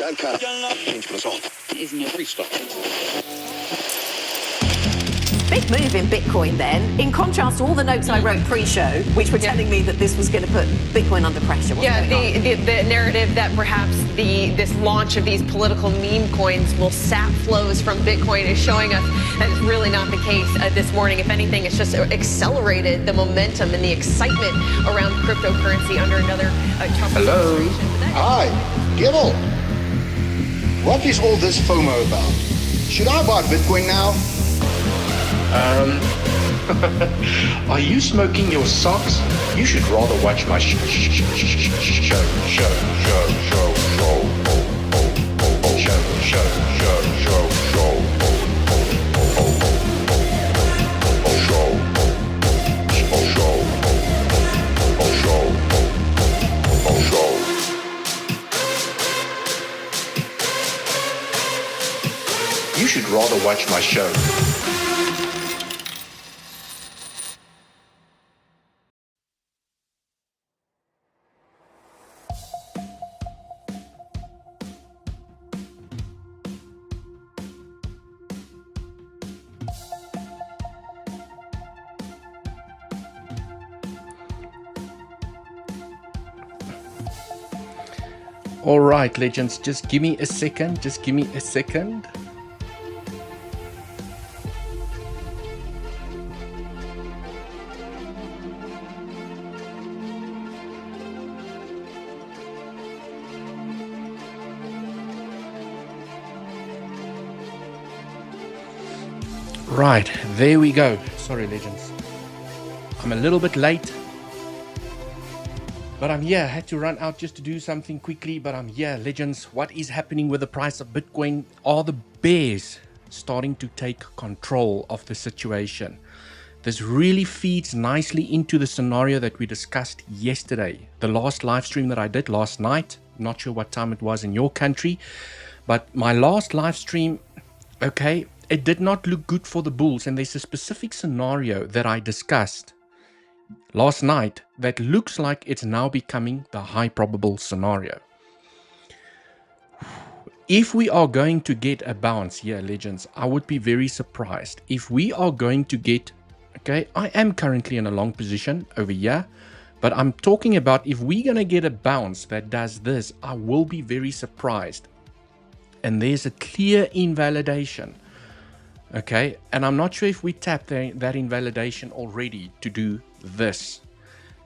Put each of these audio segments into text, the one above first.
Is no restart. Big move in Bitcoin then, in contrast to all the notes I wrote pre-show, which were telling me that this was going to put Bitcoin under pressure. The narrative that perhaps this launch of these political meme coins will sap flows from Bitcoin is showing us that it's really not the case this morning. If anything, it's just accelerated the momentum and the excitement around cryptocurrency under another Trump administration. Hi, Dewald. What is all this FOMO about? Should I buy Bitcoin now? Are you smoking your socks? You should rather watch my show. You should rather watch my show. All right, legends, just give me a second. Just give me a second. Right, there we go. Sorry, legends. I'm a little bit late. But I'm here. I had to run out just to do something quickly. But I'm here, legends. What is happening with the price of Bitcoin? Are the bears starting to take control of the situation? This really feeds nicely into the scenario that we discussed yesterday. The last live stream that I did last night. Not sure what time it was in your country. But my last live stream, okay, it did not look good for the bulls. And there's a specific scenario that I discussed last night that looks like it's now becoming the high probable scenario. If we are going to get a bounce here, legends, I would be very surprised if we are going to get, okay, I am currently in a long position over here, but I'm talking about if we're going to get a bounce that does this, I will be very surprised. And there's a clear invalidation. Okay, and I'm not sure if we tapped that invalidation already to do this.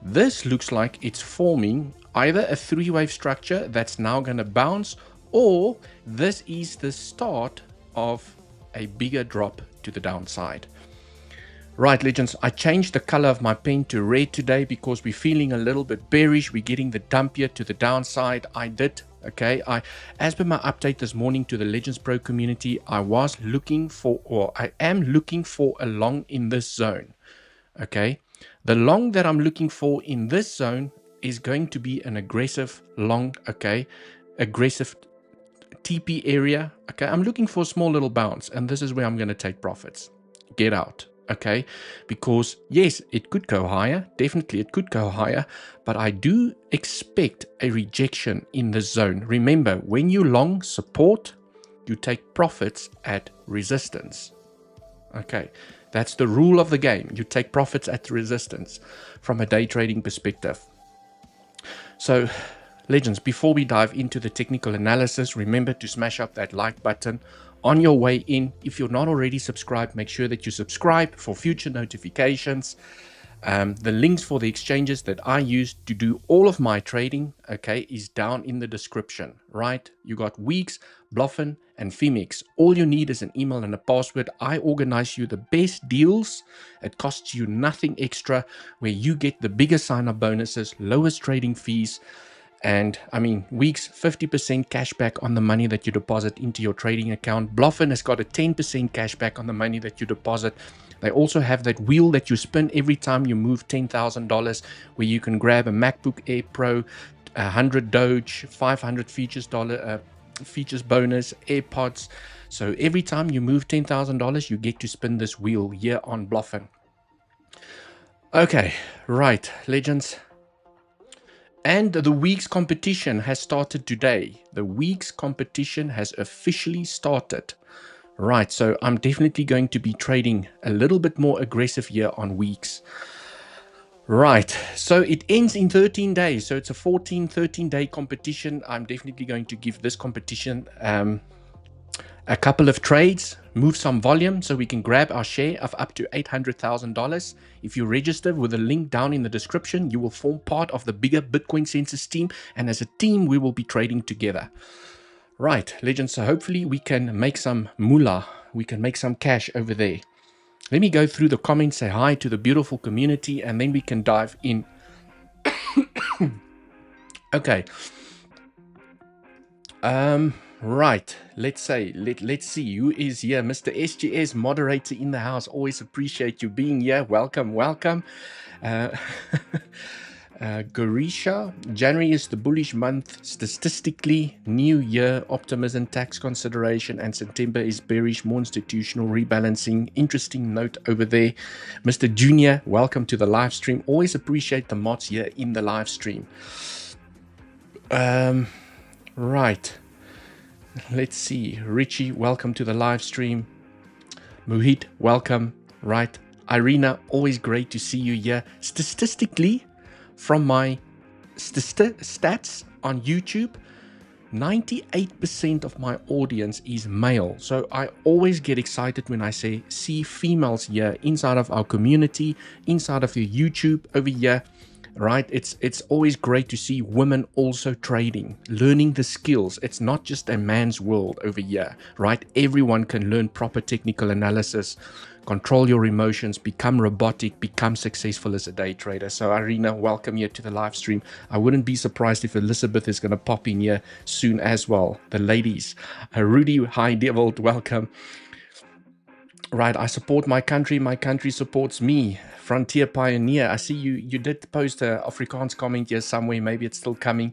This looks like it's forming either a three-wave structure that's now going to bounce, or this is the start of a bigger drop to the downside. Right, legends, I changed the color of my pen to red today because we're feeling a little bit bearish. We're getting the dump here to the downside. I did. Okay, as per my update this morning to the Legends Pro community, I was looking for, or I am looking for a long in this zone. Okay, the long that I'm looking for in this zone is going to be an aggressive long, okay, aggressive TP area. Okay, I'm looking for a small little bounce, and this is where I'm going to take profits. Get out. Okay, because yes, it could go higher, definitely it could go higher, but I do expect a rejection in this zone. Remember, when you long support, you take profits at resistance. Okay, that's the rule of the game. You take profits at resistance from a day trading perspective. So, legends, before we dive into the technical analysis, remember to smash up that like button on your way in. If you're not already subscribed, make sure that you subscribe for future notifications. The links for the exchanges that I use to do all of my trading, okay, is down in the description, right? You got Weeks, Bluffin, and Femix. All you need is an email and a password. I organize you the best deals. It costs you nothing extra, where you get the biggest sign-up bonuses, lowest trading fees, and I mean, Weeks, 50% cash back on the money that you deposit into your trading account. Bluffin has got a 10% cash back on the money that you deposit. They also have that wheel that you spin every time you move $10,000, where you can grab a MacBook Air Pro, 100 Doge, 500 features bonus, AirPods. So every time you move $10,000, you get to spin this wheel here on Bluffin. Okay, right, legends. And the week's competition has started today. The week's competition has officially started. Right, so I'm definitely going to be trading a little bit more aggressive here on weeks. Right, so it ends in 13 days. So it's a 13-day competition. I'm definitely going to give this competition a couple of trades, move some volume so we can grab our share of up to $800,000. If you register with the link down in the description, you will form part of the bigger Bitcoin Census team. And as a team, we will be trading together. Right, legends, so hopefully we can make some moolah. We can make some cash over there. Let me go through the comments, say hi to the beautiful community, and then we can dive in. Okay. Right, let's see who is here. Mr. SGS, moderator in the house. Always appreciate you being here. Welcome. Gorisha, January is the bullish month statistically, new year, optimism, tax consideration, and September is bearish, more institutional rebalancing. Interesting note over there. Mr. Junior, welcome to the live stream. Always appreciate the mods here in the live stream. Right. Let's see. Richie, welcome to the live stream. Muhit, welcome. Right. Irina, always great to see you here. Statistically, from my stats on YouTube, 98% of my audience is male. So I always get excited when I see females here inside of our community, inside of the YouTube over here. Right, it's always great to see women also trading, learning the skills. It's not just a man's world over here, right? Everyone can learn proper technical analysis, control your emotions, become robotic, become successful as a day trader. So Irina, welcome here to the live stream. I wouldn't be surprised if Elizabeth is going to pop in here soon as well. The ladies, Rudy, hi Dewald, welcome. Right, I support my country supports me. Frontier Pioneer, I see you did post a Afrikaans comment here somewhere, maybe it's still coming.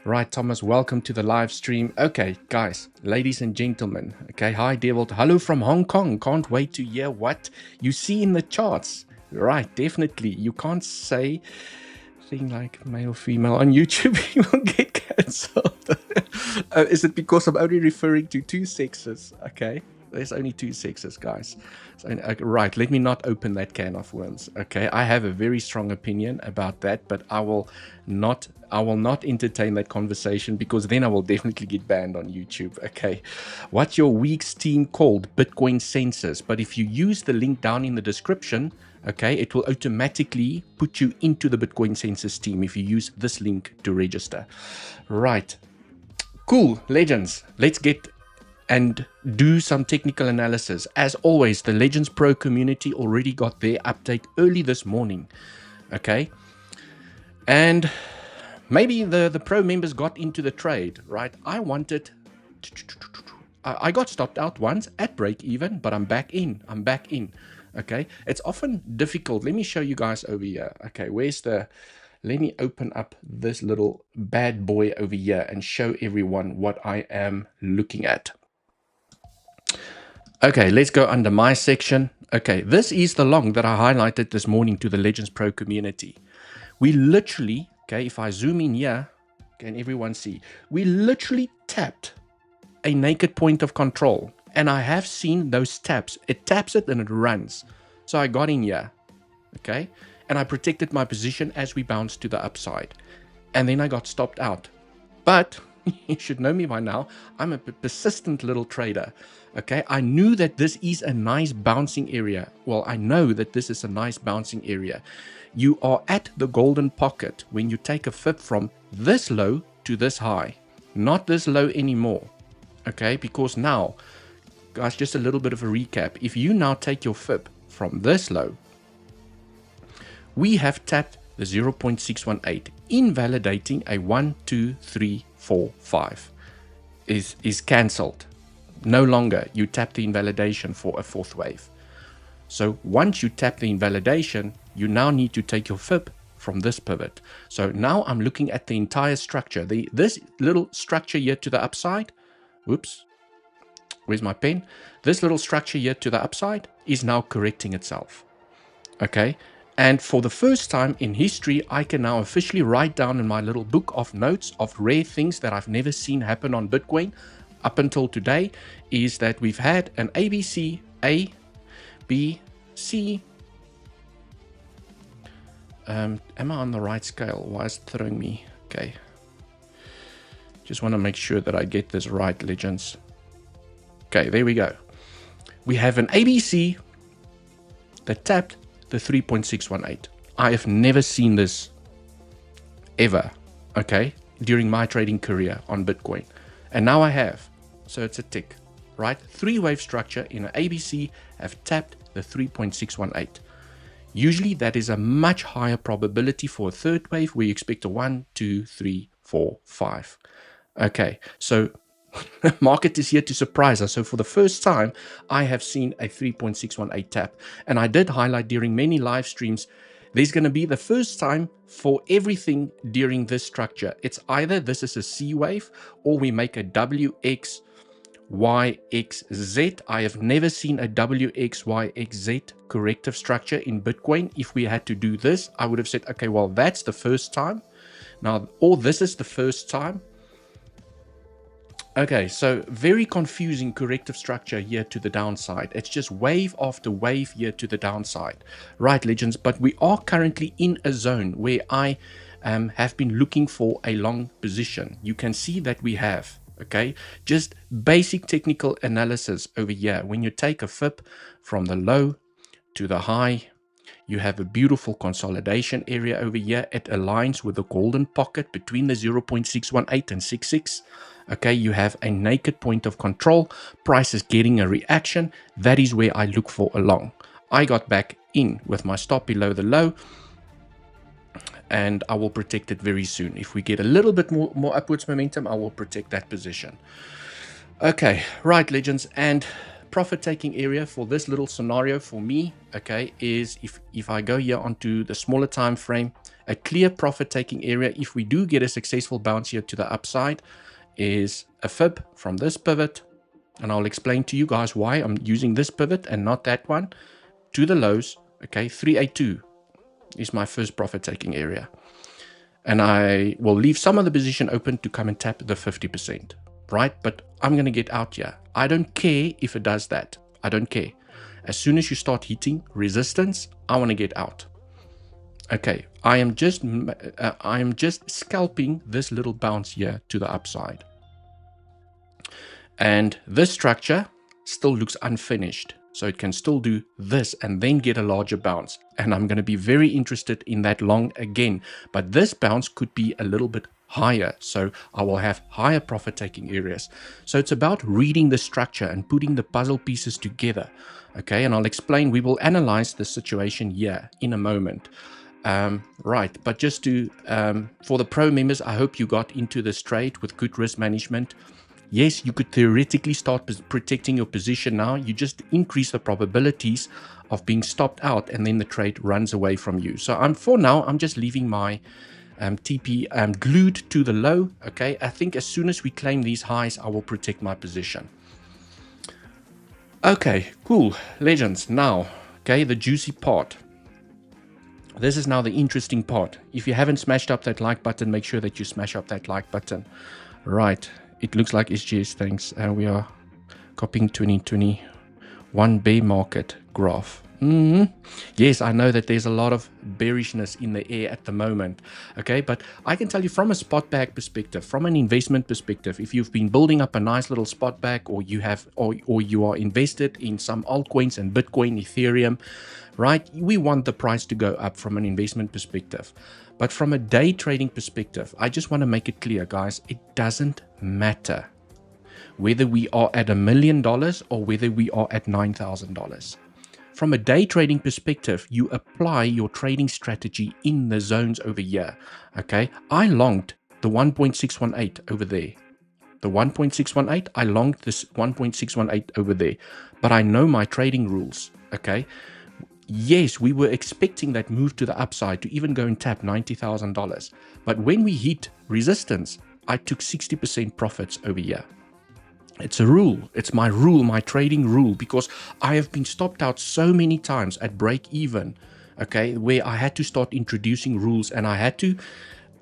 Right, Thomas, welcome to the live stream. Okay, guys, ladies and gentlemen, okay, hi Dewald, hello from Hong Kong. Can't wait to hear what you see in the charts. Right, definitely, you can't say thing like male, female on YouTube, you will get cancelled. Is it because I'm only referring to two sexes? Okay. There's only two sexes, guys. So, right, let me not open that can of worms. Okay, I have a very strong opinion about that, but I will not entertain that conversation because then I will definitely get banned on YouTube. Okay, what's your week's team called? Bitcoin Census. But if you use the link down in the description, okay, it will automatically put you into the Bitcoin Census team if you use this link to register. Right, cool, legends. Let's get and do some technical analysis. As always, the Legends Pro community already got their update early this morning. Okay. And maybe the pro members got into the trade, right? I got stopped out once at break even, but I'm back in. Okay. It's often difficult. Let me show you guys over here. Okay. Let me open up this little bad boy over here and show everyone what I am looking at. Okay, let's go under my section. Okay, this is the long that I highlighted this morning to the Legends Pro community. We literally, okay, if I zoom in here, can everyone see? We literally tapped a naked point of control. And I have seen those taps. It taps it and it runs. So I got in here, okay? And I protected my position as we bounced to the upside. And then I got stopped out. But you should know me by now. I'm a persistent little trader. Okay, I knew that this is a nice bouncing area. Well, I know that this is a nice bouncing area. You are at the golden pocket when you take a fib from this low to this high. Not this low anymore. Okay, because now, guys, just a little bit of a recap. If you now take your fib from this low, we have tapped the 0.618, invalidating a 1, 2, 3, 4, 5. Is cancelled. No longer you tap the invalidation for a fourth wave. So once you tap the invalidation, you now need to take your fib from this pivot. So now I'm looking at the entire structure. This little structure here to the upside, whoops, where's my pen? This little structure here to the upside is now correcting itself. Okay, And for the first time in history, I can now officially write down in my little book of notes of rare things that I've never seen happen on Bitcoin up until today, is that we've had an ABC, A, B, C. Am I on the right scale? Why is it throwing me? Okay. Just want to make sure that I get this right, legends. Okay, there we go. We have an ABC that tapped the 3.618. I have never seen this ever, okay, during my trading career on Bitcoin. And now I have. So it's a tick, right? 3-wave structure in an ABC have tapped the 3.618. Usually that is a much higher probability for a third wave where you expect a 1, 2, 3, 4, 5. Okay, so the market is here to surprise us. So for the first time, I have seen a 3.618 tap. And I did highlight during many live streams, there's going to be the first time for everything during this structure. It's either this is a C wave or we make a WX YXZ. I have never seen a WXYXZ corrective structure in Bitcoin. If we had to do this, I would have said, okay, well, that's the first time. Now, or this is the first time. Okay, so very confusing corrective structure here to the downside. It's just wave after wave here to the downside. Right, legends, but we are currently in a zone where I have been looking for a long position. You can see that we have, okay, just basic technical analysis over here. When you take a fib from the low to the high, you have a beautiful consolidation area over here. It aligns with the golden pocket between the 0.618 and 66. Okay, you have a naked point of control. Price is getting a reaction. That is where I look for a long. I got back in with my stop below the low, and I will protect it very soon. If we get a little bit more upwards momentum, I will protect that position. Okay, right, legends, and profit taking area for this little scenario for me, okay, is if I go here onto the smaller time frame, a clear profit taking area, if we do get a successful bounce here to the upside, is a fib from this pivot, and I'll explain to you guys why I'm using this pivot and not that one, to the lows. Okay, 382 is my first profit taking area, and I will leave some of the position open to come and tap the 50%, right? But I'm going to get out here. I don't care if it does that. I don't care. As soon as you start hitting resistance, I want to get out. Okay, I am just scalping this little bounce here to the upside. And this structure still looks unfinished. So it can still do this and then get a larger bounce. And I'm going to be very interested in that long again. But this bounce could be a little bit higher. So I will have higher profit taking areas. So it's about reading the structure and putting the puzzle pieces together. Okay, and I'll explain. We will analyze the situation here in a moment. Right, but just to for the pro members, I hope you got into this trade with good risk management. Yes, you could theoretically start protecting your position now. You just increase the probabilities of being stopped out, and then the trade runs away from you. So for now, I'm just leaving my TP glued to the low. Okay, I think as soon as we claim these highs, I will protect my position. Okay, cool, legends. Now, okay, the juicy part. This is now the interesting part. If you haven't smashed up that like button, make sure that you smash up that like button. Right. It looks like SGS thanks. And we are copying 2021 bear market graph. Yes, I know that there's a lot of bearishness in the air at the moment. Okay, but I can tell you from a spot bag perspective, from an investment perspective, if you've been building up a nice little spot bag, or you have, or you are invested in some altcoins and Bitcoin, Ethereum, right? We want the price to go up from an investment perspective. But from a day trading perspective, I just want to make it clear, guys, it doesn't matter whether we are at $1 million or whether we are at $9,000. From a day trading perspective, you apply your trading strategy in the zones over here. Okay, I longed the 1.618 over there. The 1.618, I longed this 1.618 over there. But I know my trading rules. Okay. Yes, we were expecting that move to the upside to even go and tap $90,000. But when we hit resistance, I took 60% profits over here. It's a rule. It's my rule, my trading rule, because I have been stopped out so many times at break even. okay, where I had to start introducing rules, and I had to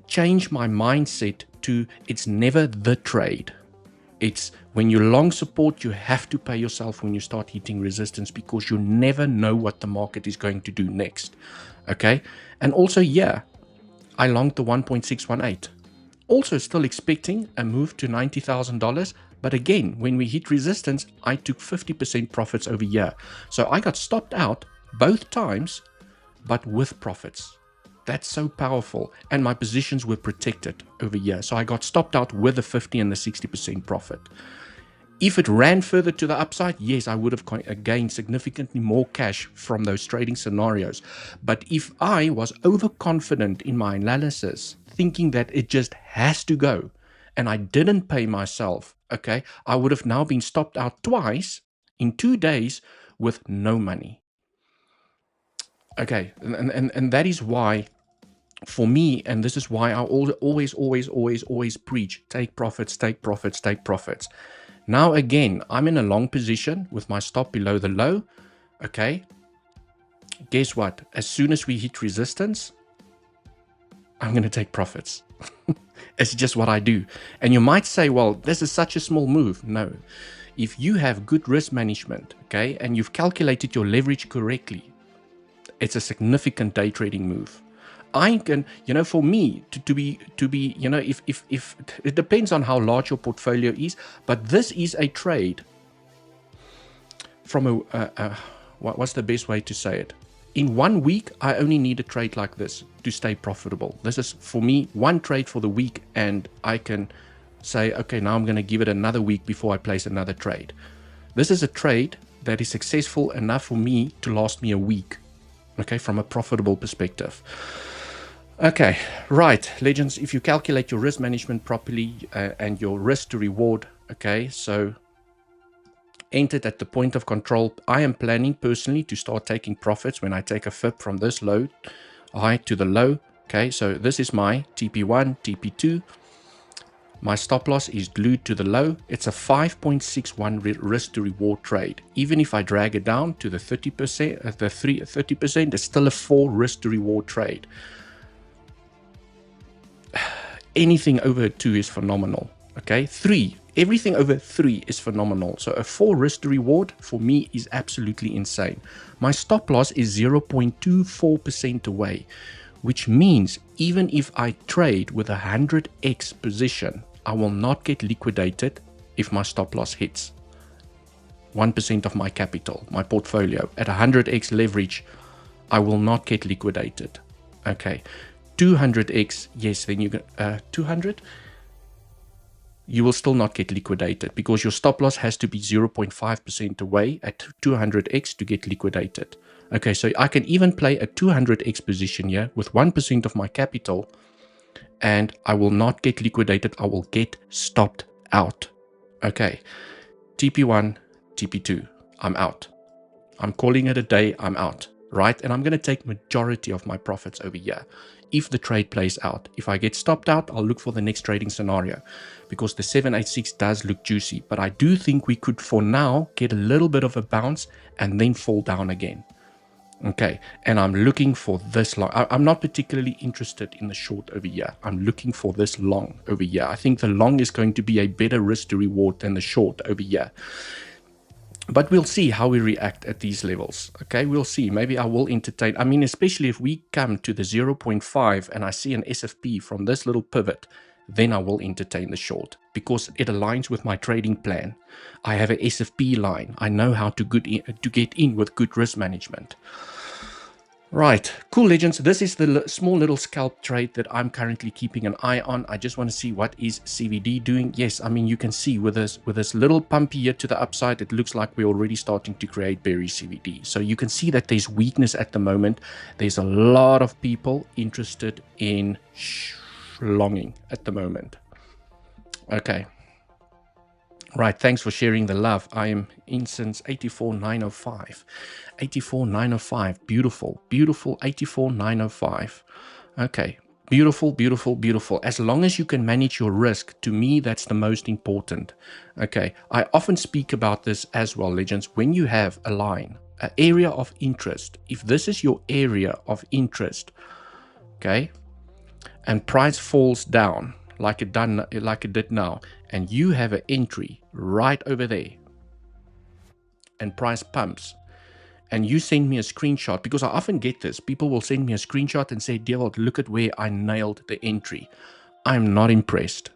change my mindset to it's never the trade. It's when you long support, you have to pay yourself when you start hitting resistance, because you never know what the market is going to do next. Okay. And also, yeah, I longed the 1.618. Also still expecting a move to $90,000. But again, when we hit resistance, I took 50% profits over here. So I got stopped out both times, but with profits. That's so powerful. And my positions were protected over here. So I got stopped out with the 50 and the 60% profit. If it ran further to the upside, yes, I would have gained significantly more cash from those trading scenarios. But if I was overconfident in my analysis, thinking that it just has to go, and I didn't pay myself, okay, I would have now been stopped out twice in 2 days with no money. Okay, and that is why, for me, and this is why I always preach, take profits, take profits, take profits. Now again, I'm in a long position with my stop below the low. Okay, guess what? As soon as we hit resistance, I'm going to take profits. It's just what I do. And you might say, well, this is such a small move. No, if you have good risk management, okay, and you've calculated your leverage correctly, it's a significant day trading move. I can, for me to be, if it depends on how large your portfolio is, but this is a trade from what's the best way to say it? In 1 week, I only need a trade like this to stay profitable. This is, for me, one trade for the week, and I can say, okay, now I'm going to give it another week before I place another trade. This is a trade that is successful enough for me to last me a week. Okay, from a profitable perspective. Okay, right, legends, if you calculate your risk management properly and your risk to reward, okay, so entered at the point of control, I am planning personally to start taking profits when I take a FIP from this low high to the low. Okay, so this is my TP1, TP2. My stop loss is glued to the low. It's a 5.61 risk to reward trade. Even if I drag it down to the 30%, 30%, it's still a 4 risk to reward trade. Anything over 2 is phenomenal. Okay, 3. Everything over 3 is phenomenal. So a 4 risk to reward for me is absolutely insane. My stop loss is 0.24% away, which means even if I trade with a 100x position, I will not get liquidated if my stop loss hits 1% of my capital, my portfolio. At 100x leverage, I will not get liquidated. Okay, 200x, yes, then you get 200, you will still not get liquidated because your stop loss has to be 0.5% away at 200x to get liquidated. Okay, so I can even play a 200x position here with 1% of my capital, and I will not get liquidated. I will get stopped out. Okay, TP1, TP2, I'm out. I'm calling it a day, I'm out, right? And I'm going to take majority of my profits over here if the trade plays out. If I get stopped out, I'll look for the next trading scenario because the 786 does look juicy. But I do think we could, for now, get a little bit of a bounce and then fall down again. Okay, and I'm looking for this long. I'm not particularly interested in the short over here. I'm looking for this long over here. I think the long is going to be a better risk to reward than the short over here. But we'll see how we react at these levels. Okay, we'll see. Maybe I will entertain. I mean, especially if we come to the 0.5 and I see an SFP from this little pivot, then I will entertain the short because it aligns with my trading plan. I have a SFP line. I know how to get in with good risk management. Right, cool legends. This is the small little scalp trade that I'm currently keeping an eye on. I just want to see what is CVD doing. Yes, I mean, you can see with this little pumpy here to the upside, it looks like we're already starting to create bearish CVD. So you can see that there's weakness at the moment. There's a lot of people interested in longing at the moment. Okay. Right, thanks for sharing the love. I am in since 84,905. 84,905. Beautiful, beautiful. 84,905. Okay, beautiful, beautiful, beautiful. As long as you can manage your risk, to me, that's the most important. Okay, I often speak about this as well, legends. When you have a line, an area of interest, if this is your area of interest, okay, and price falls down like it did now, and you have an entry right over there, and price pumps, and you send me a screenshot, because I often get this, people will send me a screenshot and say, Dewald, look at where I nailed the entry. I'm not impressed.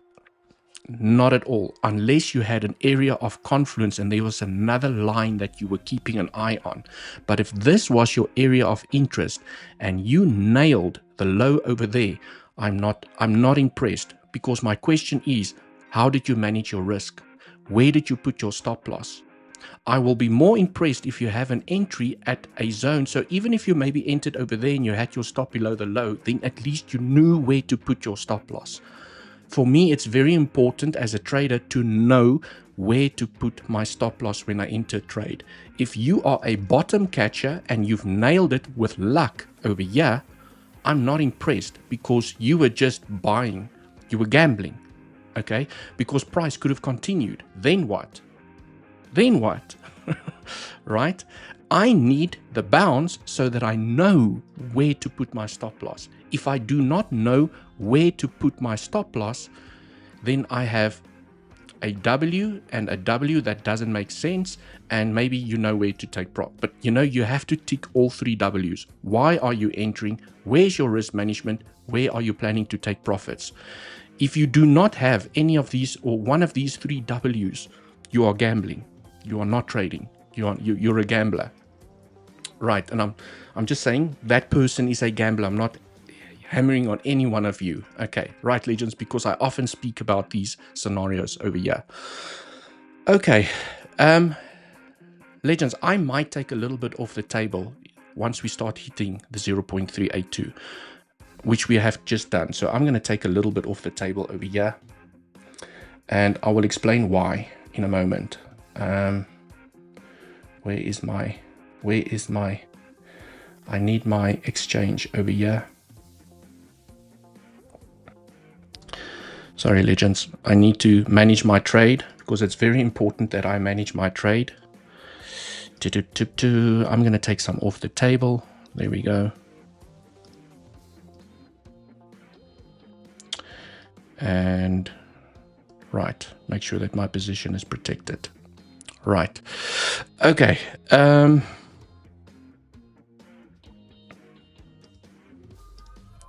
Not at all, unless you had an area of confluence and there was another line that you were keeping an eye on. But if this was your area of interest and you nailed the low over there, I'm not impressed, because my question is, how did you manage your risk? Where did you put your stop loss? I will be more impressed if you have an entry at a zone. So even if you maybe entered over there and you had your stop below the low, then at least you knew where to put your stop loss. For me, it's very important as a trader to know where to put my stop loss when I enter trade. If you are a bottom catcher and you've nailed it with luck over here, I'm not impressed, because you were just buying, you were gambling, okay? Because price could have continued. Then what? Then what? Right? I need the bounce so that I know where to put my stop loss. If I do not know where to put my stop loss, then I have a W and a W that doesn't make sense, and maybe you know where to take profit. But you have to tick all three W's. Why are you entering? Where's your risk management? Where are you planning to take profits? If you do not have any of these or one of these three W's, you are gambling. You are not trading. You're a gambler, right? And I'm just saying that person is a gambler. I'm not hammering on any one of you. Okay, right, legends, because I often speak about these scenarios over here. Okay, legends, I might take a little bit off the table once we start hitting the 0.382, which we have just done. So I'm going to take a little bit off the table over here, and I will explain why in a moment. Where is my, I need my exchange over here. Sorry, legends, I need to manage my trade, because it's very important that I manage my trade. I'm going to take some off the table. There we go. And right, make sure that my position is protected. Right. Okay.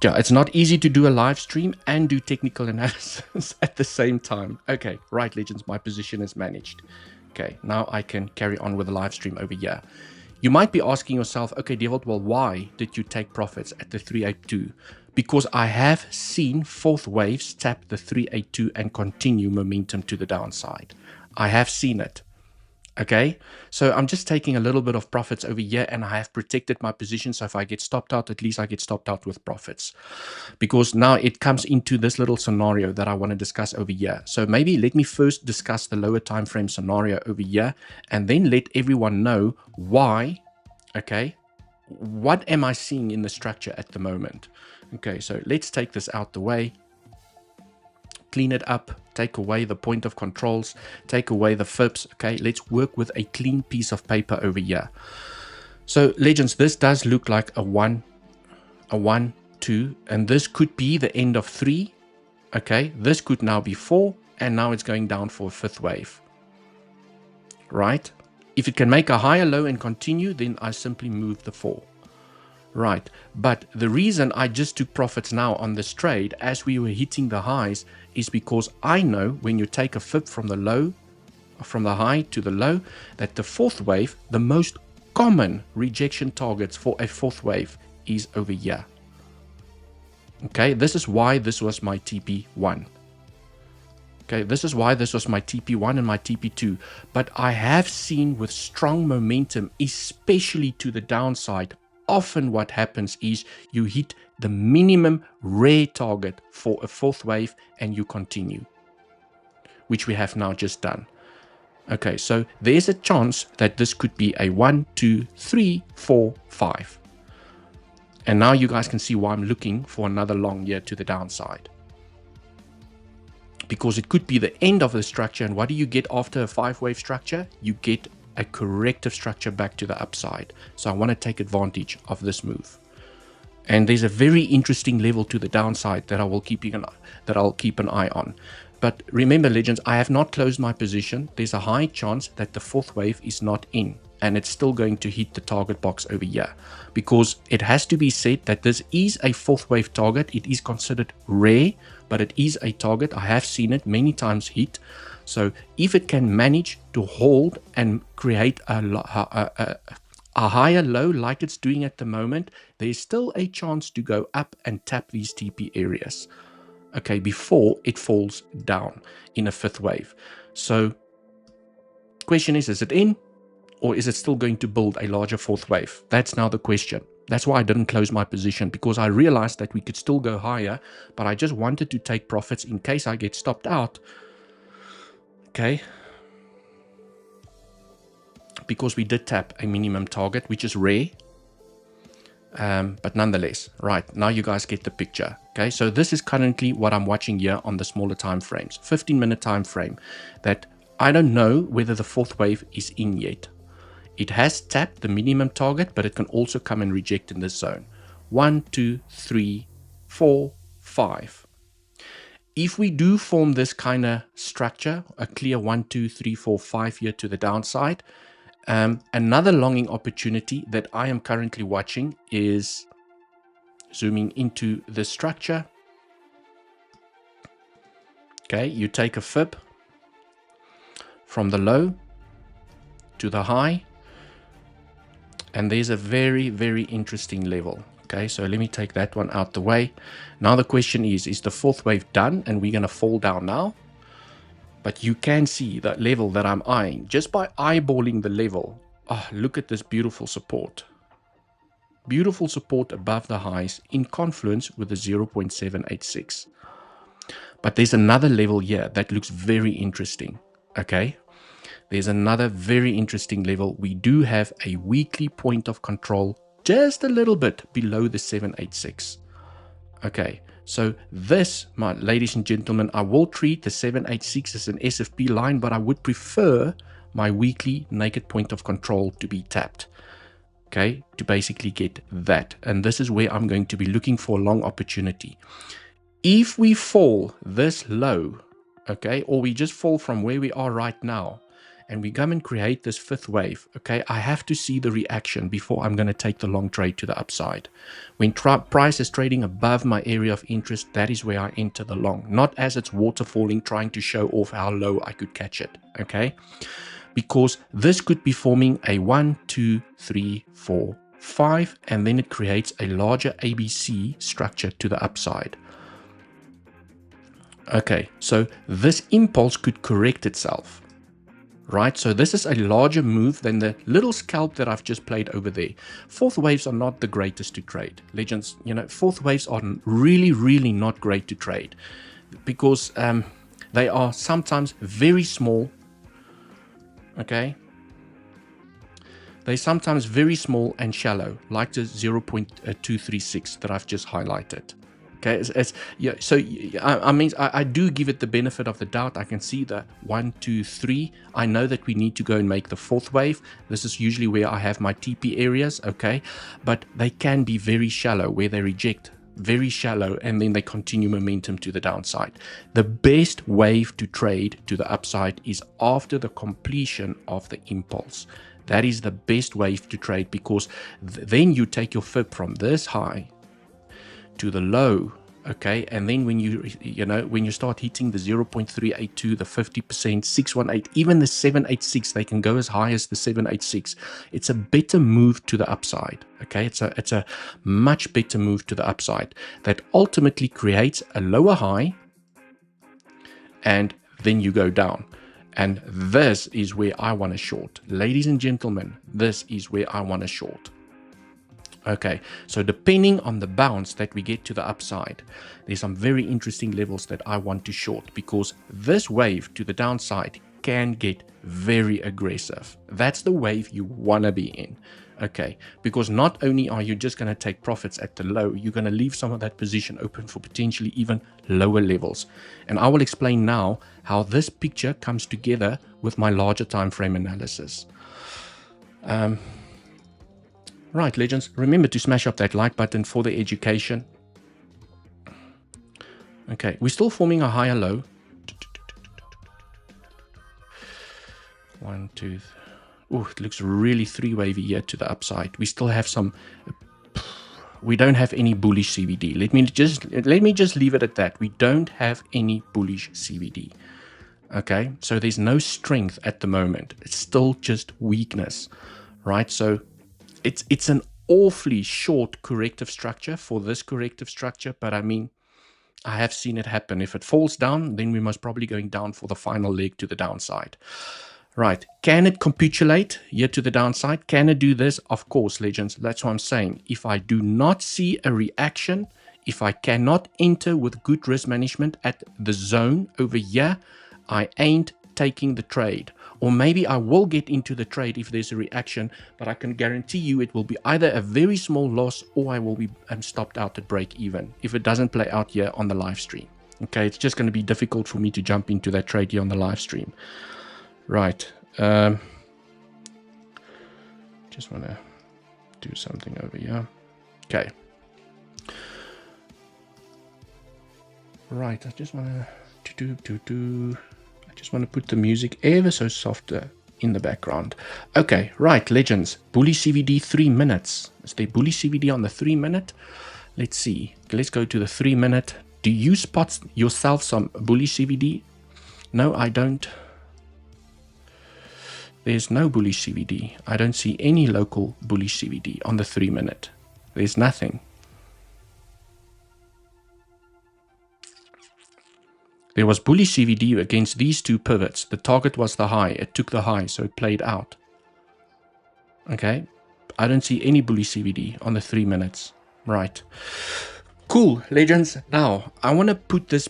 Yeah, it's not easy to do a live stream and do technical analysis at the same time. Okay, right, legends, my position is managed. Okay, now I can carry on with the live stream over here. You might be asking yourself, okay, Dewald, well, why did you take profits at the 382? Because I have seen fourth waves tap the 382 and continue momentum to the downside. I have seen it. Okay, so I'm just taking a little bit of profits over here, and I have protected my position. So if I get stopped out, at least I get stopped out with profits, because now it comes into this little scenario that I want to discuss over here. So maybe let me first discuss the lower time frame scenario over here, and then let everyone know why. Okay, what am I seeing in the structure at the moment? Okay, so let's take this out the way. Clean it up, take away the point of controls, take away the fibs. Okay, let's work with a clean piece of paper over here. So legends, this does look like a 1, 2, and this could be the end of 3. Okay, this could now be 4, and now it's going down for a fifth wave. Right? If it can make a higher low and continue, then I simply move the 4. Right, but the reason I just took profits now on this trade as we were hitting the highs is because I know when you take a fib from the low, from the high to the low, that the fourth wave, the most common rejection targets for a fourth wave is over here. Okay, this is why this was my TP1. Okay, this is why this was my TP1 and my TP2. But I have seen with strong momentum, especially to the downside, often what happens is you hit the minimum rare target for a fourth wave and you continue, which we have now just done. Okay, so there's a chance that this could be a 1, 2, 3, 4, 5. And now you guys can see why I'm looking for another long year to the downside. Because it could be the end of the structure. And what do you get after a 5-wave structure? You get a corrective structure back to the upside. So I want to take advantage of this move. And there's a very interesting level to the downside that I'll keep an eye on. But remember, legends, I have not closed my position. There's a high chance that the fourth wave is not in, and it's still going to hit the target box over here, because it has to be said that this is a fourth wave target. It is considered rare, but it is a target. I have seen it many times hit. So if it can manage to hold and create a higher low like it's doing at the moment, there's still a chance to go up and tap these TP areas, okay, before it falls down in a fifth wave. So question is it in, or is it still going to build a larger fourth wave? That's now the question. That's why I didn't close my position, because I realized that we could still go higher, but I just wanted to take profits in case I get stopped out, okay, because we did tap a minimum target, which is rare. But nonetheless, right, now you guys get the picture. Okay, so this is currently what I'm watching here on the smaller time frames, 15-minute time frame, that I don't know whether the fourth wave is in yet. It has tapped the minimum target, but it can also come and reject in this zone. 1, 2, 3, 4, 5. If we do form this kind of structure, a clear 1, 2, 3, 4, 5 here to the downside, another longing opportunity that I am currently watching is zooming into the structure. Okay, you take a fib from the low to the high, and there's a very, very interesting level. Okay, so let me take that one out the way. Now the question is the fourth wave done and we're going to fall down now? But you can see that level that I'm eyeing just by eyeballing the level. Oh, look at this beautiful support. Beautiful support above the highs in confluence with the 0.786. But there's another level here that looks very interesting. Okay, there's another very interesting level. We do have a weekly point of control just a little bit below the 786. Okay, so this, my ladies and gentlemen, I will treat the 786 as an SFP line, but I would prefer my weekly naked point of control to be tapped, okay, to basically get that. And this is where I'm going to be looking for a long opportunity. If we fall this low, okay, or we just fall from where we are right now, and we come and create this fifth wave, okay, I have to see the reaction before I'm going to take the long trade to the upside. When price is trading above my area of interest, that is where I enter the long, not as it's waterfalling, trying to show off how low I could catch it, okay, because this could be forming a 1, 2, 3, 4, 5, and then it creates a larger ABC structure to the upside. Okay, so this impulse could correct itself. Right, so this is a larger move than the little scalp that I've just played over there. Fourth waves are not the greatest to trade. Legends, you know, fourth waves are really, really not great to trade because they are sometimes very small. Okay, they're sometimes very small and shallow, like the 0.236 that I've just highlighted. Okay, yeah. So I do give it the benefit of the doubt. I can see the 1, 2, 3. I know that we need to go and make the fourth wave. This is usually where I have my TP areas. Okay, but they can be very shallow, where they reject very shallow and then they continue momentum to the downside. The best wave to trade to the upside is after the completion of the impulse. That is the best wave to trade, because then you take your fib from this high to the low, okay, and then when you start hitting the 0.382, the 50%, 618, even the 786, they can go as high as the 786. It's a better move to the upside, okay. It's a much better move to the upside that ultimately creates a lower high, and then you go down. And this is where I want to short, ladies and gentlemen. This is where I want to short. Okay, so depending on the bounce that we get to the upside, there's some very interesting levels that I want to short, because this wave to the downside can get very aggressive. That's the wave you want to be in. Okay, because not only are you just going to take profits at the low, you're going to leave some of that position open for potentially even lower levels. And I will explain now how this picture comes together with my larger time frame analysis. Right, legends, remember to smash up that like button for the education. Okay, we're still forming a higher low. 1, 2, 3. Oh, it looks really three-wavy here to the upside. We still have some. We don't have any bullish CVD. Let me just leave it at that. We don't have any bullish CVD. Okay, so there's no strength at the moment. It's still just weakness, right? So it's an awfully short corrective structure for this corrective structure, but I mean, I have seen it happen. If it falls down, then we must probably going down for the final leg to the downside. Right, can it capitulate here to the downside? Can it do this? Of course, legends. That's what I'm saying. If I do not see a reaction, if I cannot enter with good risk management at the zone over here, I ain't taking the trade. Or maybe I will get into the trade if there's a reaction, but I can guarantee you it will be either a very small loss or I will be stopped out at break even if it doesn't play out here on the live stream. Okay, it's just going to be difficult for me to jump into that trade here on the live stream. Right, just want to do something over here. Okay. Right, I just want to put the music ever so softer in the background. Okay, right, legends. Bully CVD 3 minutes. Is there bully CVD on the 3 minute? Let's see. Let's go to the 3 minute. Do you spot yourself some bully CVD? No, I don't. There's no bullish CVD. I don't see any local bullish CVD on the 3 minute. There's nothing. There was bullish CVD against these two pivots. The target was the high. It took the high, so it played out. Okay. I don't see any bullish CVD on the 3 minutes. Right. Cool, legends. Now, I want to put this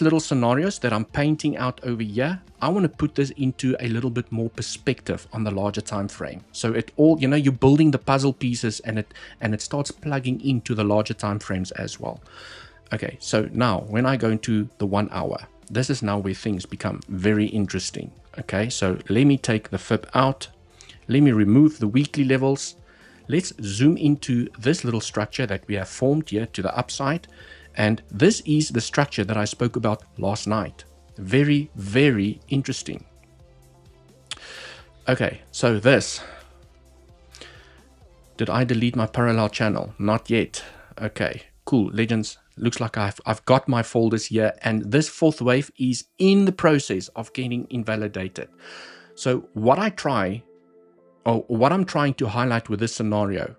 little scenarios that I'm painting out over here, I want to put this into a little bit more perspective on the larger time frame. So it all, you know, you're building the puzzle pieces and it starts plugging into the larger time frames as well. Okay, so now when I go into the 1 hour, this is now where things become very interesting. Okay, so let me take the fib out. Let me remove the weekly levels. Let's zoom into this little structure that we have formed here to the upside. And this is the structure that I spoke about last night. Very, very interesting. Okay, so this. Did I delete my parallel channel? Not yet. Okay, cool. Legends, looks like I've got my folders here. And this fourth wave is in the process of getting invalidated. So what I'm trying to highlight with this scenario,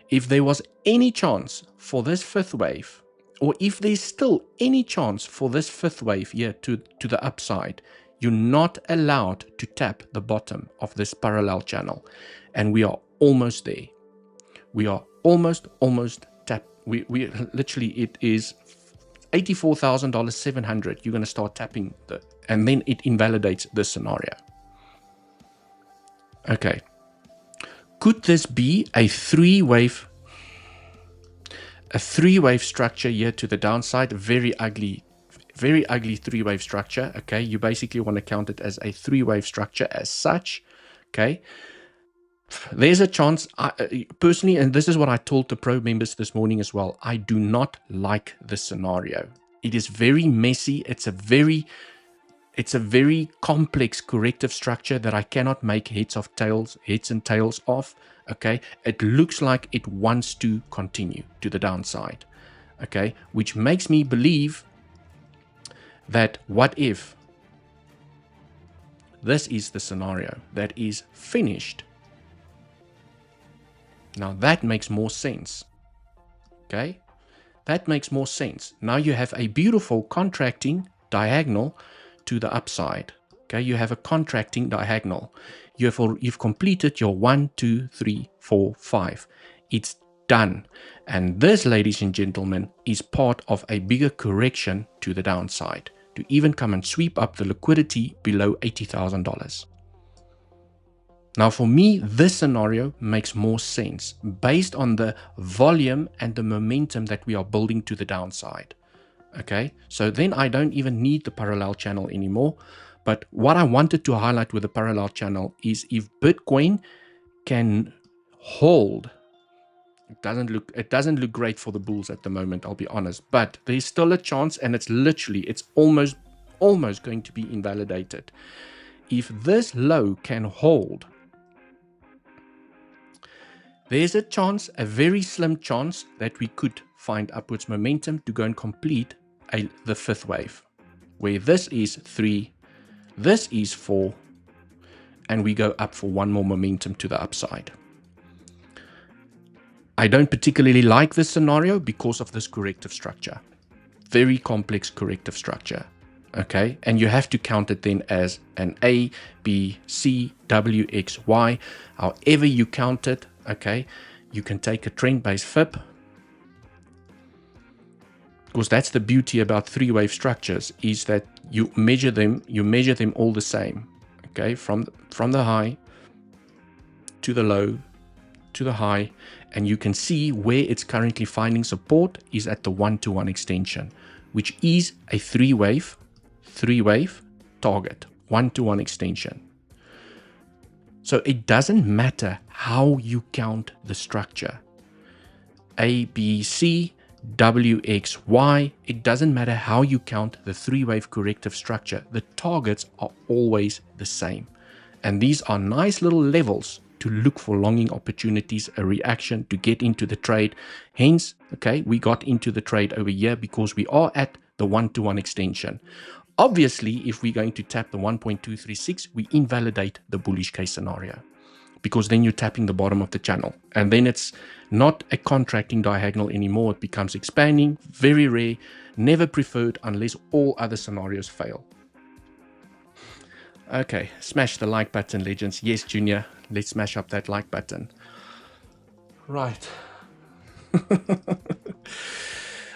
if there was any chance for this fifth wave, or if there's still any chance for this fifth wave here to the upside, you're not allowed to tap the bottom of this parallel channel. And we are almost there. We are almost tap. We literally, it is $84,700. You're going to start tapping and then it invalidates this scenario. Okay. Could this be a three-wave structure here to the downside? Very ugly three-wave structure. Okay, you basically want to count it as a three-wave structure as such. Okay, there's a chance, personally, and this is what I told the pro members this morning as well, I do not like this scenario. It is very messy. It's a very complex corrective structure that I cannot make heads and tails of. Okay, it looks like it wants to continue to the downside. Okay, which makes me believe that what if this is the scenario that is finished? Now that makes more sense. Okay, that makes more sense. Now you have a beautiful contracting diagonal to the upside. Okay, you have a contracting diagonal. You've completed your 1, 2, 3, 4, 5. It's done. And this, ladies and gentlemen, is part of a bigger correction to the downside to even come and sweep up the liquidity below $80,000. Now, for me, this scenario makes more sense based on the volume and the momentum that we are building to the downside. Okay, so then I don't even need the parallel channel anymore. But what I wanted to highlight with the parallel channel is if Bitcoin can hold, it doesn't look great for the bulls at the moment, I'll be honest, but there's still a chance, and it's almost going to be invalidated. If this low can hold, there's a chance, a very slim chance, that we could find upwards momentum to go and complete the fifth wave, where this is 3, this is 4, and we go up for one more momentum to the upside. I don't particularly like this scenario because of this corrective structure. Very complex corrective structure. Okay, and you have to count it then as an A, B, C, W, X, Y. However you count it, okay, you can take a trend-based fib, because that's the beauty about three-wave structures, is that you measure them all the same. Okay, from the high to the low to the high, and you can see where it's currently finding support is at the 1-to-1 extension, which is a three-wave target, 1-to-1 extension. So it doesn't matter how you count the structure, A, B, C, W, X, Y, it doesn't matter how you count the three-wave corrective structure, the targets are always the same. And these are nice little levels to look for longing opportunities, a reaction to get into the trade. Hence, okay, we got into the trade over here because we are at the 1-to-1 extension. Obviously, if we're going to tap the 1.236, we invalidate the bullish case scenario, because then you're tapping the bottom of the channel. And then it's not a contracting diagonal anymore. It becomes expanding, very rare, never preferred unless all other scenarios fail. Okay, smash the like button, legends. Yes, Junior, let's smash up that like button. Right.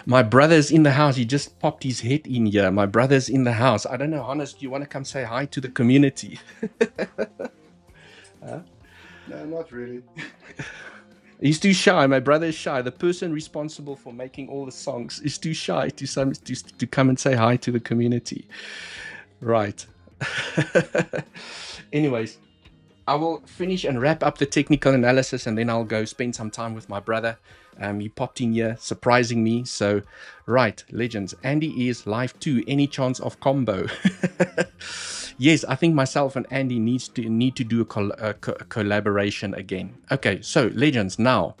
My brother's in the house. He just popped his head in here. My brother's in the house. I don't know, Hannes, do you want to come say hi to the community? No, not really. He's too shy. My brother is shy. The person responsible for making all the songs is too shy to come and say hi to the community. Right. Anyways, I will finish and wrap up the technical analysis, and then I'll go spend some time with my brother. He popped in here, surprising me. So, right, legends. Andy is live too. Any chance of combo? Yes, I think myself and Andy need to do a collaboration again. Okay, so legends. Now,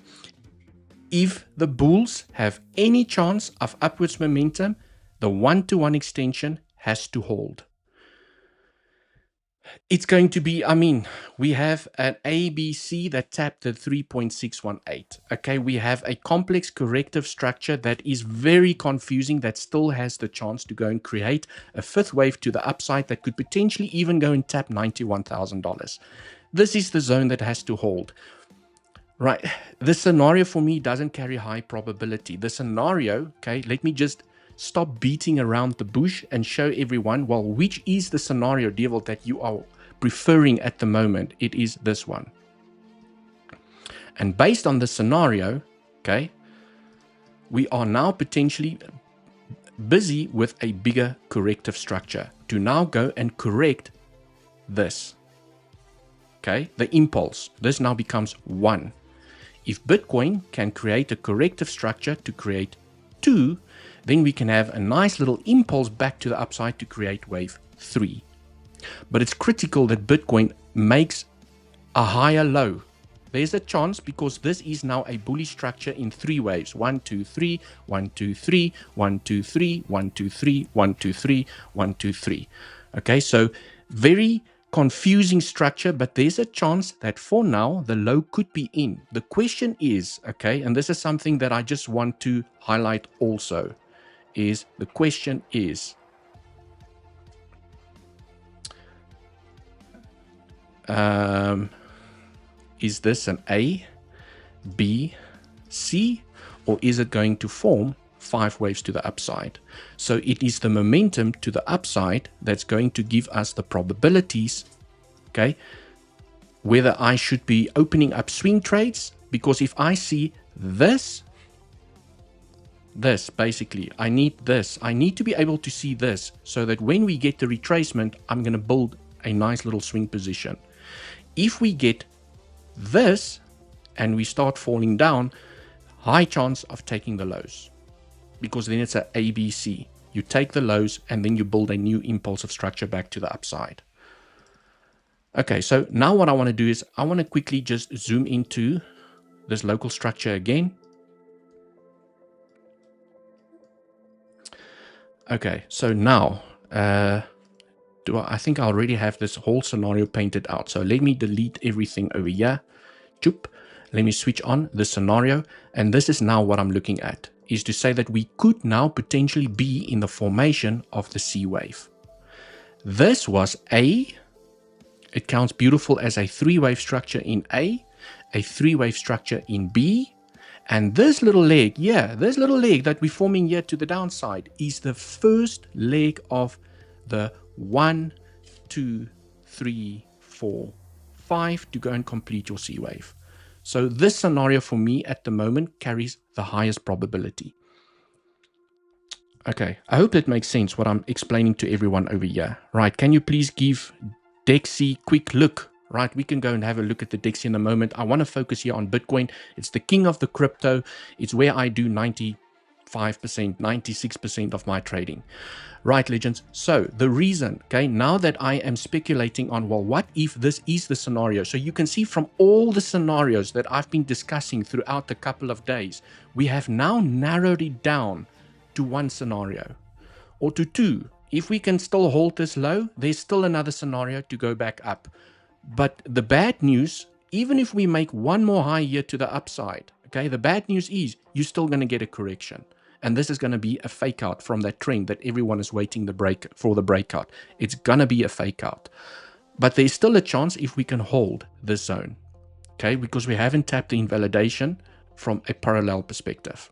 if the bulls have any chance of upwards momentum, the 1-to-1 extension has to hold. It's going to be, we have an ABC that tapped the 3.618. Okay, we have a complex corrective structure that is very confusing, that still has the chance to go and create a fifth wave to the upside that could potentially even go and tap $91,000. This is the zone that has to hold. Right, this scenario for me doesn't carry high probability. The scenario, okay, let me just stop beating around the bush and show everyone, well, which is the scenario, Dewald, that you are preferring at the moment. It is this one. And based on the scenario, okay, we are now potentially busy with a bigger corrective structure to now go and correct this. Okay, the impulse. This now becomes 1. If Bitcoin can create a corrective structure to create 2, then we can have a nice little impulse back to the upside to create wave 3. But it's critical that Bitcoin makes a higher low. There's a chance, because this is now a bullish structure in 3 waves. 1, 2, 3, 1, 2, 3, 1, 2, 3, 1, 2, 3, 1, 2, 3, 1, 2, 3. Okay, so very confusing structure, but there's a chance that for now the low could be in. The question is, okay, and this is something that I just want to highlight also, is the question is, is this an A, B, C, or is it going to form 5 waves to the upside? So it is the momentum to the upside that's going to give us the probabilities, okay, whether I should be opening up swing trades, because if I see this basically, I need this. I need to be able to see this so that when we get the retracement, I'm going to build a nice little swing position. If we get this and we start falling down, high chance of taking the lows, because then it's a ABC. You take the lows and then you build a new impulsive structure back to the upside. Okay, so now what I want to do is I want to quickly just zoom into this local structure again. Okay, so now, I think I already have this whole scenario painted out. So let me delete everything over here. Choop. Let me switch on the scenario. And this is now what I'm looking at, is to say that we could now potentially be in the formation of the C wave. This was it counts beautiful as a 3-wave structure in A 3-wave structure in B, and this little leg, this little leg that we're forming here to the downside is the first leg of the 1, 2, 3, 4, 5 to go and complete your C wave. So this scenario for me at the moment carries the highest probability. Okay, I hope that makes sense what I'm explaining to everyone over here. Right, can you please give Dexy quick look? Right, we can go and have a look at the Dexy in a moment. I want to focus here on Bitcoin. It's the king of the crypto. It's where I do 95%, 96% of my trading. Right, legends. So the reason, okay, now that I am speculating on, well, what if this is the scenario? So you can see from all the scenarios that I've been discussing throughout the couple of days, we have now narrowed it down to one scenario or to two. If we can still hold this low, there's still another scenario to go back up. But the bad news, even if we make one more high here to the upside, okay, the bad news is you're still going to get a correction. And this is going to be a fake out from that trend that everyone is waiting for the breakout. It's going to be a fake out. But there's still a chance if we can hold this zone, okay, because we haven't tapped the invalidation from a parallel perspective.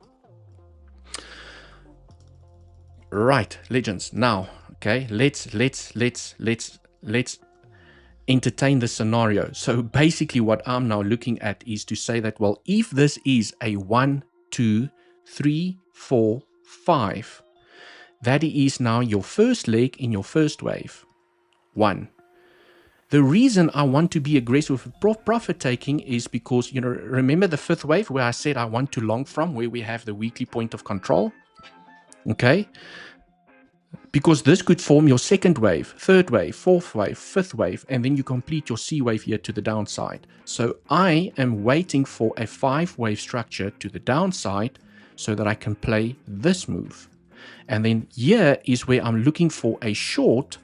Right, legends. Now, okay, let's entertain the scenario. So basically what I'm now looking at is to say that, well, if this is a 1, 2, 3, 4, 5, that is now your first leg in your first wave. 1. The reason I want to be aggressive with profit taking is because, remember the fifth wave where I said I want to long from, where we have the weekly point of control? Okay, because this could form your second wave, third wave, fourth wave, fifth wave, and then you complete your C wave here to the downside. So I am waiting for a 5-wave structure to the downside so that I can play this move. And then here is where I'm looking for a short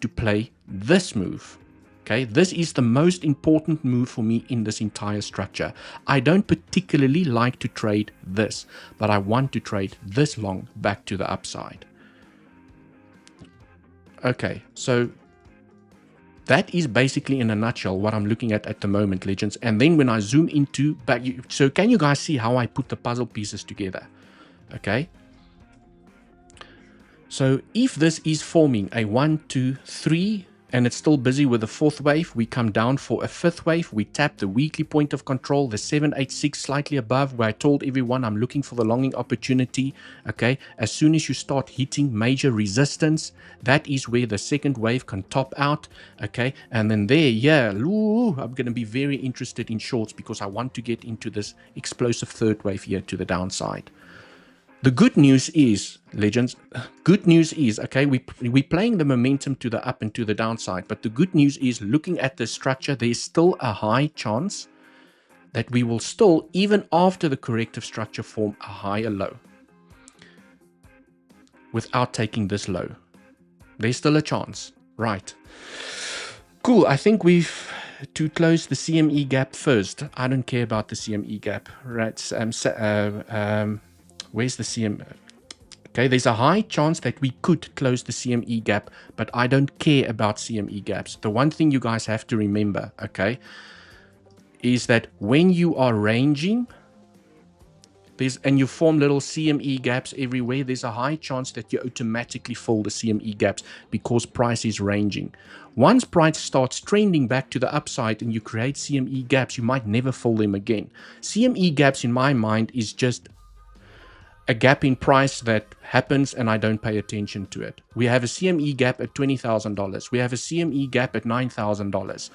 to play this move. Okay, this is the most important move for me in this entire structure. I don't particularly like to trade this, but I want to trade this long back to the upside. Okay, so that is basically in a nutshell what I'm looking at the moment, legends. And then when I zoom into back, so can you guys see how I put the puzzle pieces together? Okay, so if this is forming a 1, 2, 3, and it's still busy with the fourth wave, we come down for a fifth wave, we tap the weekly point of control, the 786 slightly above, where I told everyone I'm looking for the longing opportunity. Okay, as soon as you start hitting major resistance, that is where the second wave can top out. Okay, and then there, I'm going to be very interested in shorts because I want to get into this explosive third wave here to the downside. The good news is, legends, okay, we're playing the momentum to the up and to the downside, but the good news is, looking at this structure, there's still a high chance that we will still, even after the corrective structure, form a higher low without taking this low. There's still a chance, right? Cool, I think to close the CME gap first. I don't care about the CME gap, right? Where's the CME? Okay, there's a high chance that we could close the CME gap, but I don't care about CME gaps. The one thing you guys have to remember, okay, is that when you are ranging, And you form little CME gaps everywhere. There's a high chance that you automatically fill the CME gaps because price is ranging. Once price starts trending back to the upside and you create CME gaps, you might never fill them again. CME gaps, in my mind, is just a gap in price that happens and I don't pay attention to it. We have a CME gap at $20,000. We have a CME gap at $9,000.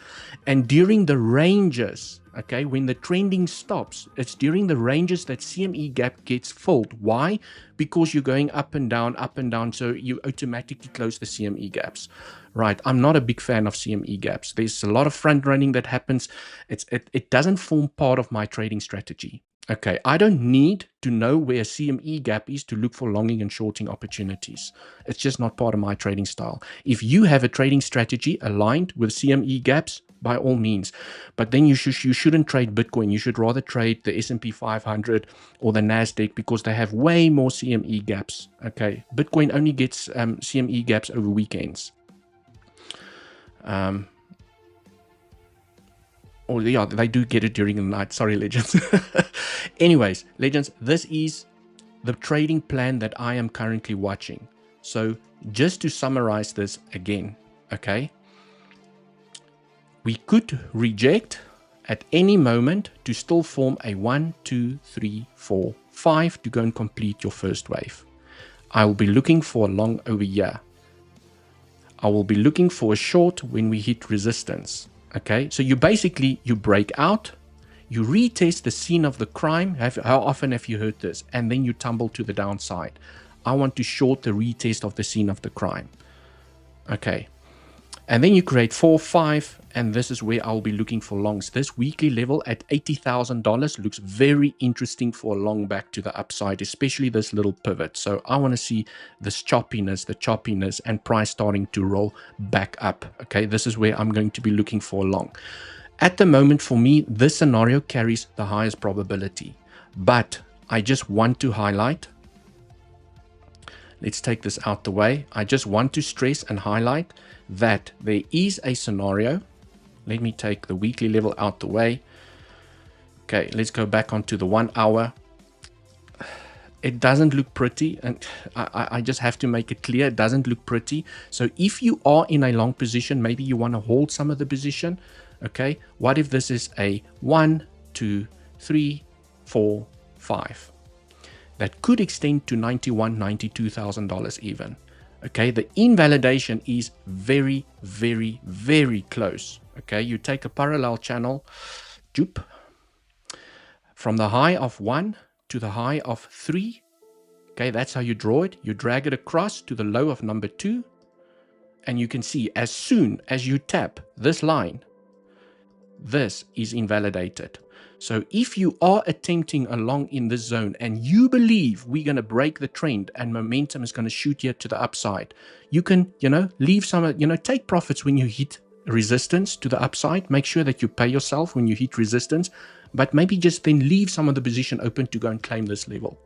And during the ranges, okay, when the trending stops, it's during the ranges that CME gap gets filled. Why? Because you're going up and down, so you automatically close the CME gaps. Right, I'm not a big fan of CME gaps. There's a lot of front running that happens. It doesn't form part of my trading strategy. Okay, I don't need to know where a CME gap is to look for longing and shorting opportunities. It's just not part of my trading style. If you have a trading strategy aligned with CME gaps, by all means, but then you shouldn't trade Bitcoin. You should rather trade the S&P 500 or the Nasdaq because they have way more CME gaps. Okay, Bitcoin only gets CME gaps over weekends. Oh yeah, they do get it during the night. Sorry, legends. Anyways, legends, this is the trading plan that I am currently watching. So just to summarize this again, okay? We could reject at any moment to still form a 1, 2, 3, 4, 5 to go and complete your first wave. I will be looking for a long over here. I will be looking for a short when we hit resistance. Okay, so you break out, you retest the scene of the crime. How often have you heard this? And then you tumble to the downside. I want to short the retest of the scene of the crime. Okay, and then you create 4, 5, and this is where I'll be looking for longs. This weekly level at $80,000 looks very interesting for a long back to the upside, especially this little pivot. So I want to see this choppiness, and price starting to roll back up. Okay, this is where I'm going to be looking for a long. At the moment, for me, this scenario carries the highest probability. But I just want to highlight, let's take this out the way. I just want to stress and highlight that there is a scenario. Let me take the weekly level out the way. Okay, let's go back onto the 1 hour. It doesn't look pretty, and I just have to make it clear, it doesn't look pretty. So if you are in a long position, maybe you want to hold some of the position. Okay, what if this is a 1, 2, 3, 4, 5? That could extend to $91,000, $92,000 even. Okay, the invalidation is very, very, very close. Okay, you take a parallel channel, from the high of 1 to the high of 3. Okay, that's how you draw it. You drag it across to the low of number 2. And you can see as soon as you tap this line, this is invalidated. So if you are attempting along in this zone and you believe we're going to break the trend and momentum is going to shoot here to the upside, you can, leave some, take profits when you hit resistance to the upside. Make sure that you pay yourself when you hit resistance, but maybe just then leave some of the position open to go and claim this level.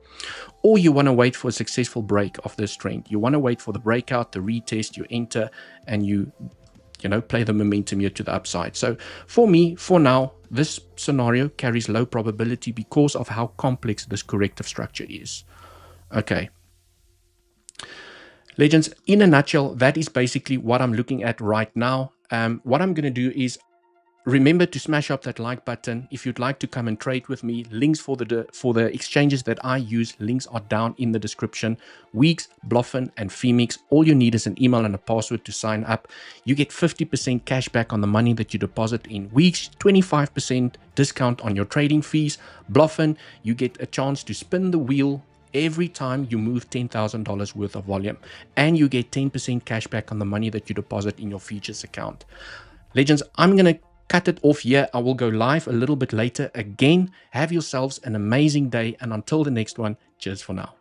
Or you want to wait for a successful break of this trend. You want to wait for the breakout, the retest, you enter, and you play the momentum here to the upside. So for me, for now, this scenario carries low probability because of how complex this corrective structure is. Okay. Legends, in a nutshell, that is basically what I'm looking at right now. What I'm going to do is remember to smash up that like button. If you'd like to come and trade with me, links for the exchanges that I use, links are down in the description. Weeks, Bluffin, and Femix. All you need is an email and a password to sign up. You get 50% cash back on the money that you deposit in Weeks, 25% discount on your trading fees. Bluffin, you get a chance to spin the wheel every time you move $10,000 worth of volume, and you get 10% cash back on the money that you deposit in your features account. Legends, I'm going to cut it off here. I will go live a little bit later again. Have yourselves an amazing day, and until the next one, cheers for now.